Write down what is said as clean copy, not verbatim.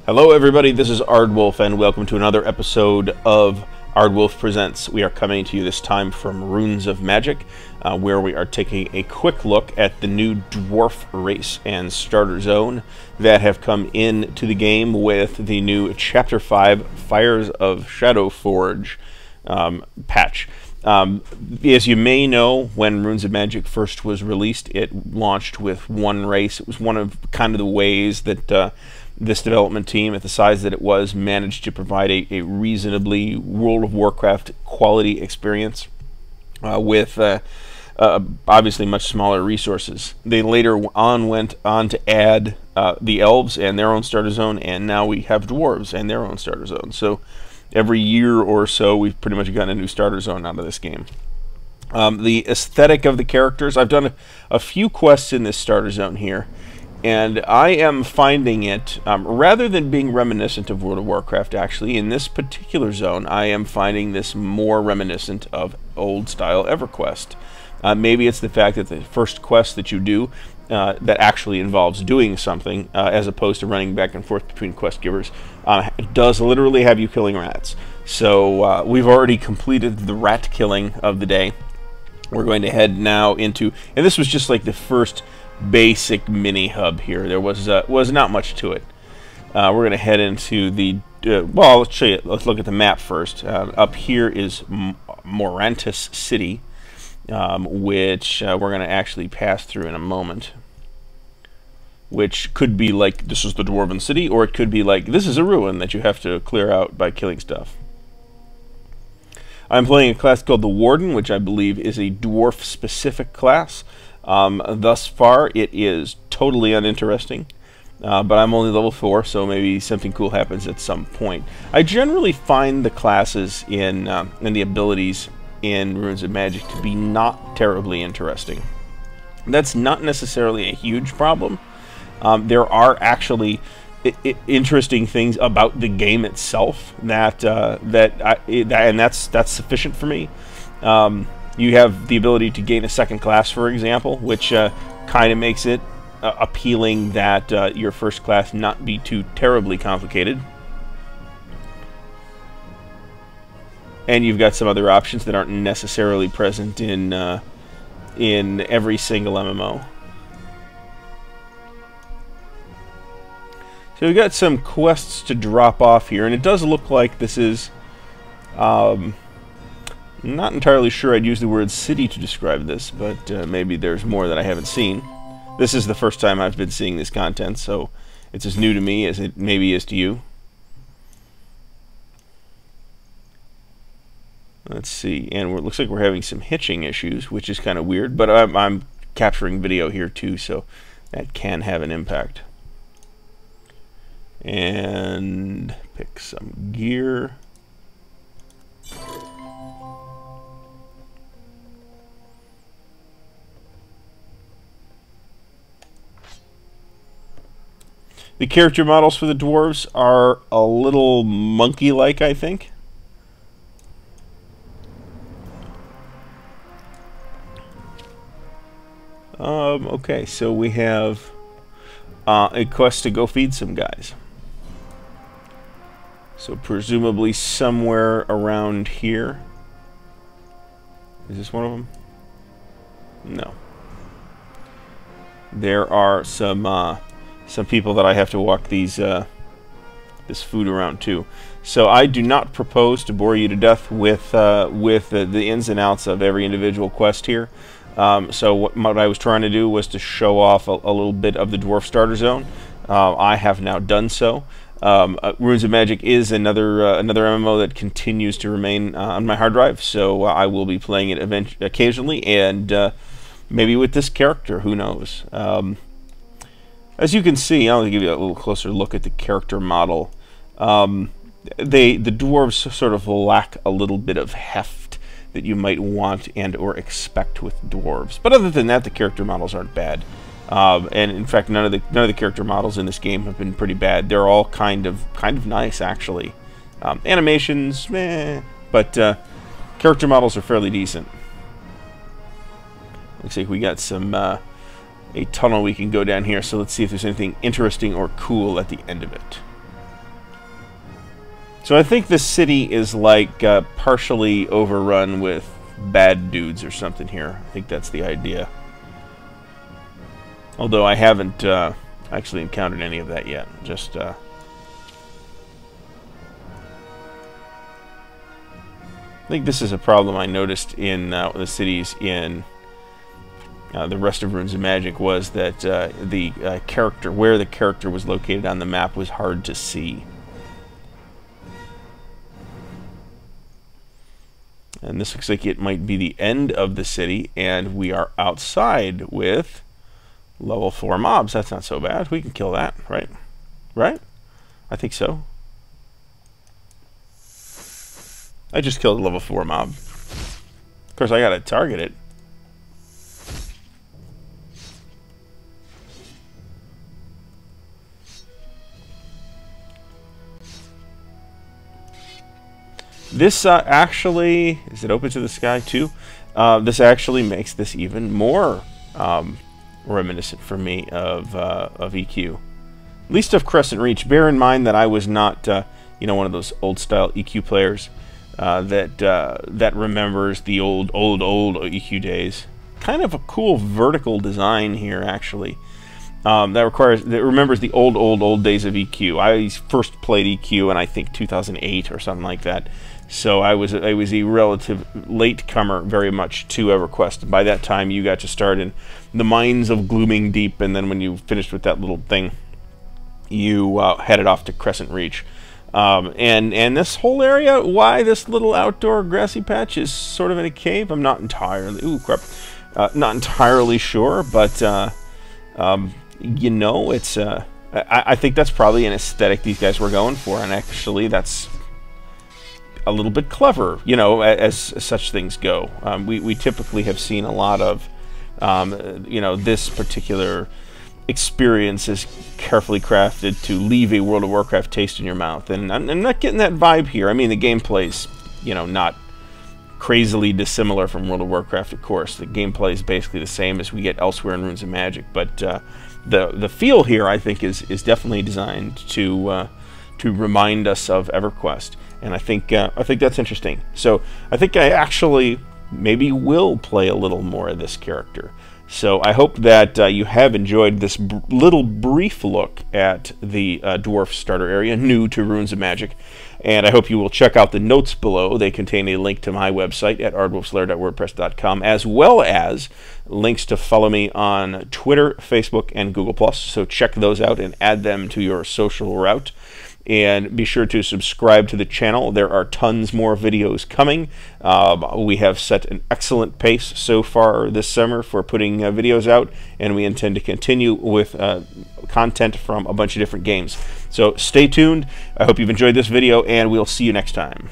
Hello everybody, this is Ardwulf and welcome to another episode of Ardwulf Presents. We are coming to you this time from Runes of Magic, where we are taking a quick look at the new Dwarf race and starter zone that have come into the game with the new Chapter 5 Fires of Shadowforge patch. As you may know, when Runes of Magic first was released, it launched with one race. It was one of kind of the ways that this development team, at the size that it was, managed to provide a reasonably World of Warcraft quality experience with obviously much smaller resources. They later on went on to add the elves and their own starter zone, and now we have dwarves and their own starter zone. So every year or so, we've pretty much gotten a new starter zone out of this game. The aesthetic of the characters, I've done a few quests in this starter zone here, and I am finding it, rather than being reminiscent of World of Warcraft, actually, in this particular zone, I am finding this more reminiscent of old-style EverQuest. Maybe it's the fact that the first quest that you do that actually involves doing something, as opposed to running back and forth between quest givers, does literally have you killing rats. So we've already completed the rat killing of the day. We're going to head now into, and this was just like the first basic mini hub here. There was not much to it. We're going to head into the well, let's show you. Let's look at the map first. Up here is Morantis City, which we're going to actually pass through in a moment. Which could be like, this is the Dwarven City, or it could be like, this is a ruin that you have to clear out by killing stuff. I'm playing a class called the Warden, which I believe is a dwarf-specific class. Thus far, it is totally uninteresting, but I'm only level 4, so maybe something cool happens at some point. I generally find the classes in and the abilities in Runes of Magic to be not terribly interesting. That's not necessarily a huge problem. There are actually interesting things about the game itself that and that's sufficient for me. You have the ability to gain a second class, for example, which kind of makes it appealing that your first class not be too terribly complicated. And you've got some other options that aren't necessarily present in every single MMO. So we've got some quests to drop off here, and it does look like this is... not entirely sure I'd use the word city to describe this, but maybe there's more that I haven't seen. This is the first time I've been seeing this content, so it's as new to me as it maybe is to you. Let's see, and it looks like we're having some hitching issues, which is kind of weird, but I'm capturing video here too, so that can have an impact. And pick some gear. The character models for the dwarves are a little monkey-like, I think. Okay, so we have a quest to go feed some guys. So presumably somewhere around here. Is this one of them? No. There are some people that I have to walk these this food around to. So I do not propose to bore you to death with the ins and outs of every individual quest here. So what I was trying to do was to show off a little bit of the dwarf starter zone. I have now done so. Runes of Magic is another MMO that continues to remain on my hard drive, so I will be playing it occasionally, and maybe with this character, who knows. As you can see, I'll give you a little closer look at the character model. The dwarves sort of lack a little bit of heft that you might want and or expect with dwarves. But other than that, the character models aren't bad. And in fact, none of the character models in this game have been pretty bad. They're all kind of nice, actually. Animations, meh, but character models are fairly decent. Looks like we got some a tunnel we can go down here, so let's see if there's anything interesting or cool at the end of it. So I think this city is like partially overrun with bad dudes or something here. I think that's the idea. Although I haven't actually encountered any of that yet. Just I think this is a problem I noticed in the cities in the rest of Runes of Magic, was that the character, where the character was located on the map, was hard to see. And this looks like it might be the end of the city, and we are outside with level 4 mobs. That's not so bad. We can kill that, right? Right? I think so. I just killed a level 4 mob. Of course, I gotta target it. This actually, is it open to the sky too? This actually makes this even more reminiscent for me of EQ. At least of Crescent Reach. Bear in mind that I was not, you know, one of those old style EQ players that remembers the old EQ days. Kind of a cool vertical design here, actually. That remembers the old days of EQ. I first played EQ in, I think, 2008 or something like that. So I was a relative latecomer very much to EverQuest. By that time, you got to start in the mines of Glooming Deep, and then when you finished with that little thing, you headed off to Crescent Reach. And this whole area, why this little outdoor grassy patch is sort of in a cave, I'm not entirely, not entirely sure, but you know, it's I think that's probably an aesthetic these guys were going for, and actually that's a little bit clever, you know, as such things go. We typically have seen a lot of, you know, this particular experience is carefully crafted to leave a World of Warcraft taste in your mouth, and I'm not getting that vibe here. I mean, the gameplay's, you know, not crazily dissimilar from World of Warcraft, of course. The gameplay is basically the same as we get elsewhere in Runes of Magic, but the feel here, I think, is definitely designed to remind us of EverQuest, and I think that's interesting. So I think I actually maybe will play a little more of this character. So I hope that you have enjoyed this little brief look at the Dwarf starter area, new to Runes of Magic. And I hope you will check out the notes below. They contain a link to my website at ardwulfslair.wordpress.com, as well as links to follow me on Twitter, Facebook, and Google+. So check those out and add them to your social route. And be sure to subscribe to the channel. There are tons more videos coming. We have set an excellent pace so far this summer for putting videos out, and we intend to continue with content from a bunch of different games. So stay tuned. I hope you've enjoyed this video, and we'll see you next time.